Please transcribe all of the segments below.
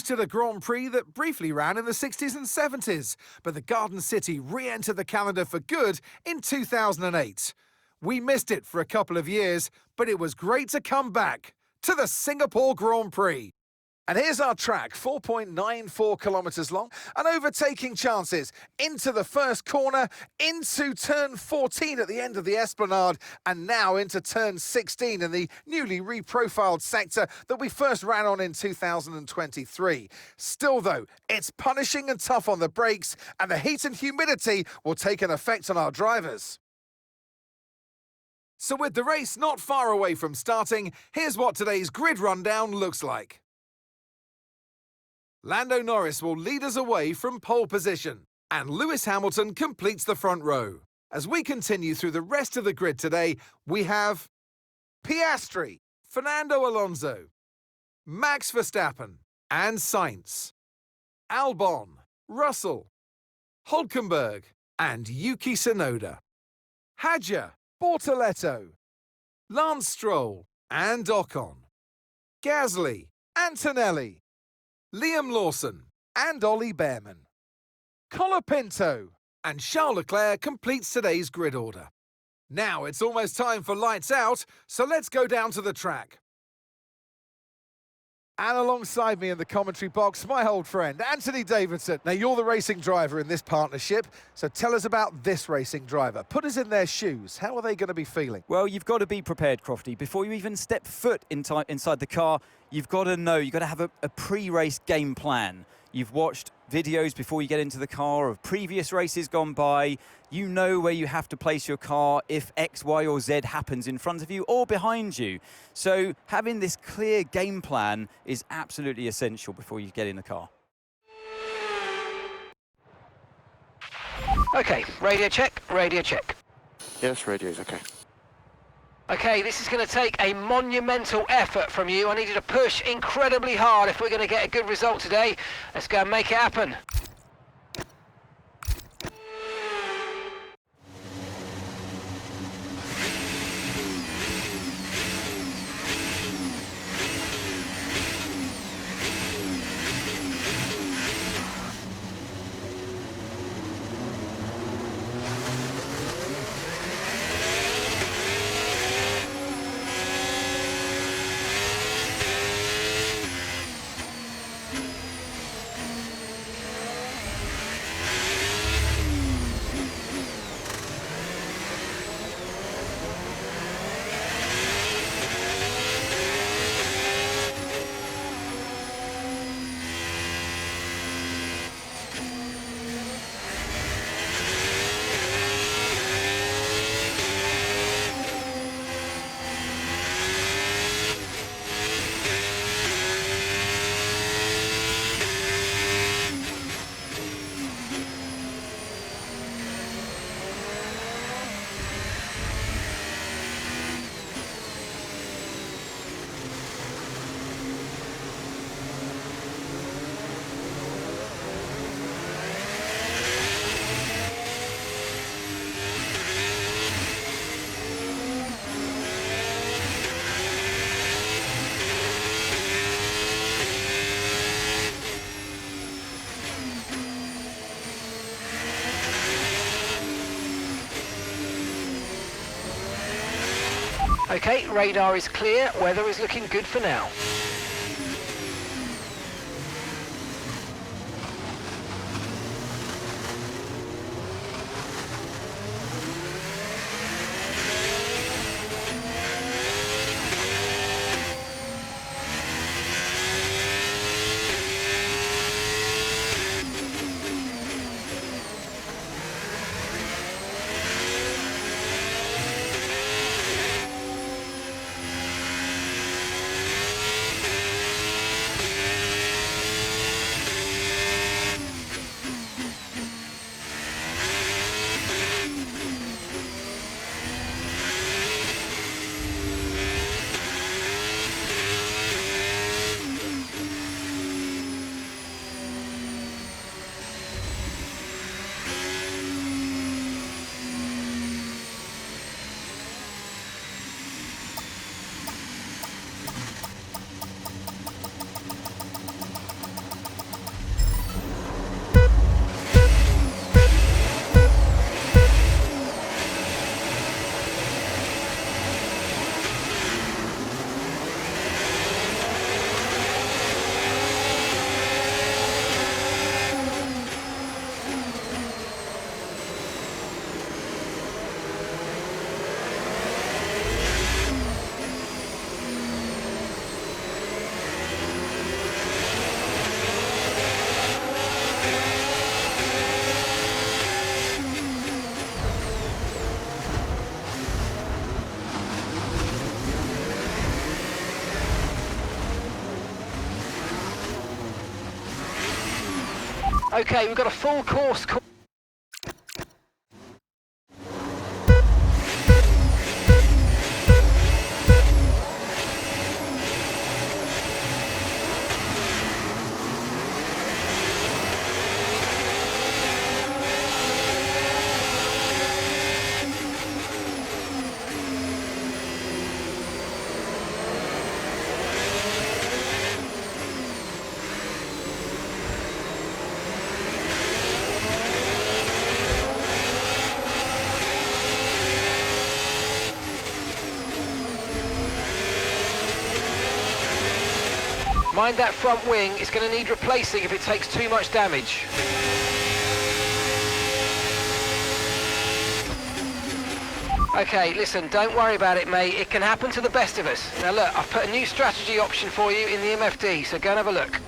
hosted a Grand Prix that briefly ran in the 60s and 70s, but the Garden City re-entered the calendar for good in 2008. We missed it for a couple of years, but it was great to come back to the Singapore Grand Prix. And here's our track, 4.94 kilometres long, and overtaking chances into the first corner, into turn 14 at the end of the Esplanade, and now into turn 16 in the newly reprofiled sector that we first ran on in 2023. Still though, it's punishing and tough on the brakes, and the heat and humidity will take an effect on our drivers. So with the race not far away from starting, here's what today's grid rundown looks like. Lando Norris will lead us away from pole position, and Lewis Hamilton completes the front row. As we continue through the rest of the grid today, we have Piastri, Fernando Alonso, Max Verstappen and Sainz, Albon, Russell, Hülkenberg and Yuki Tsunoda, Hadjar, Bortoletto, Lance Stroll and Ocon, Gasly, Antonelli, Liam Lawson and Ollie Behrman, Colapinto and Charles Leclerc completes today's grid order. Now it's almost time for lights out, so let's go down to the track. And alongside me in the commentary box, my old friend, Anthony Davidson. Now, you're the racing driver in this partnership, so tell us about this racing driver. Put us in their shoes. How are they going to be feeling? Well, you've got to be prepared, Crofty. Before you even step foot inside the car, you've got to know, you've got to have a pre-race game plan. You've watched videos before you get into the car of previous races gone by. You know where you have to place your car if X, Y or Z happens in front of you or behind you. So having this clear game plan is absolutely essential before you get in the car. Okay, radio check, radio check. Yes, radio's okay. Okay, this is going to take a monumental effort from you. I need you to push incredibly hard if we're going to get a good result today. Let's go and make it happen. Okay, radar is clear, weather is looking good for now. Okay, we've got a full course. Mind that front wing, it's going to need replacing if it takes too much damage. Okay, listen, don't worry about it, mate. It can happen to the best of us. Now look, I've put a new strategy option for you in the MFD, so go and have a look.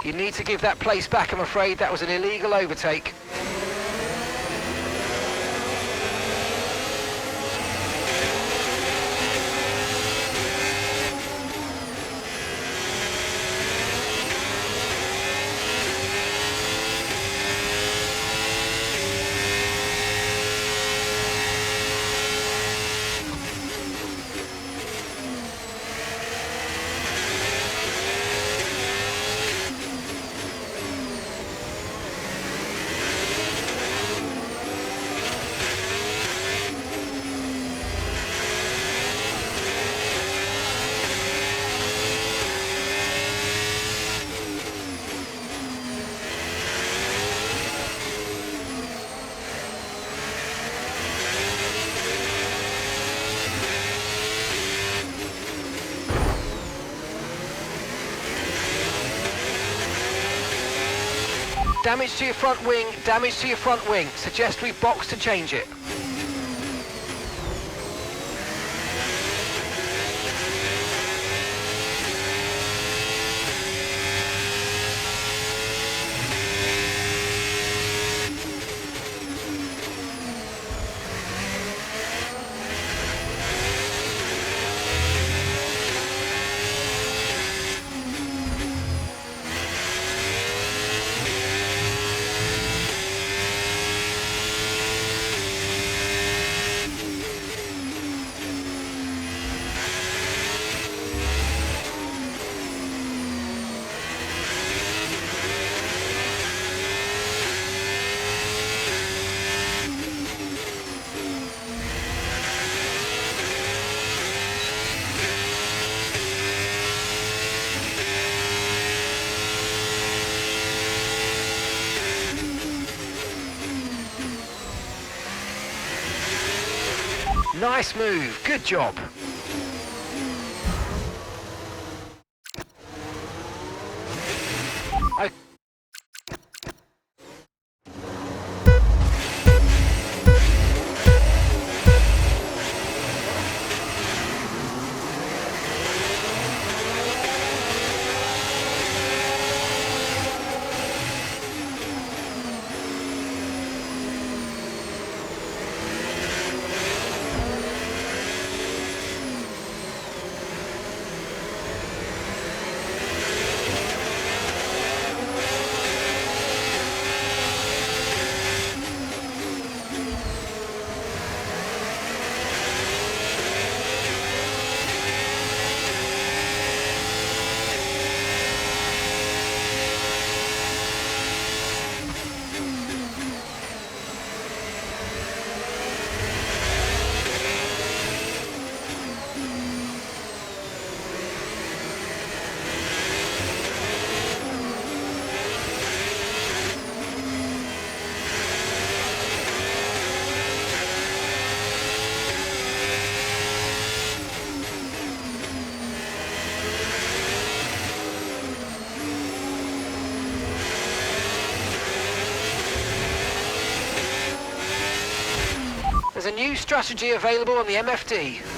You need to give that place back, I'm afraid. That was an illegal overtake. Damage to your front wing, damage to your front wing. Suggest we box to change it. Nice move, good job. Okay. There's a new strategy available on the MFD.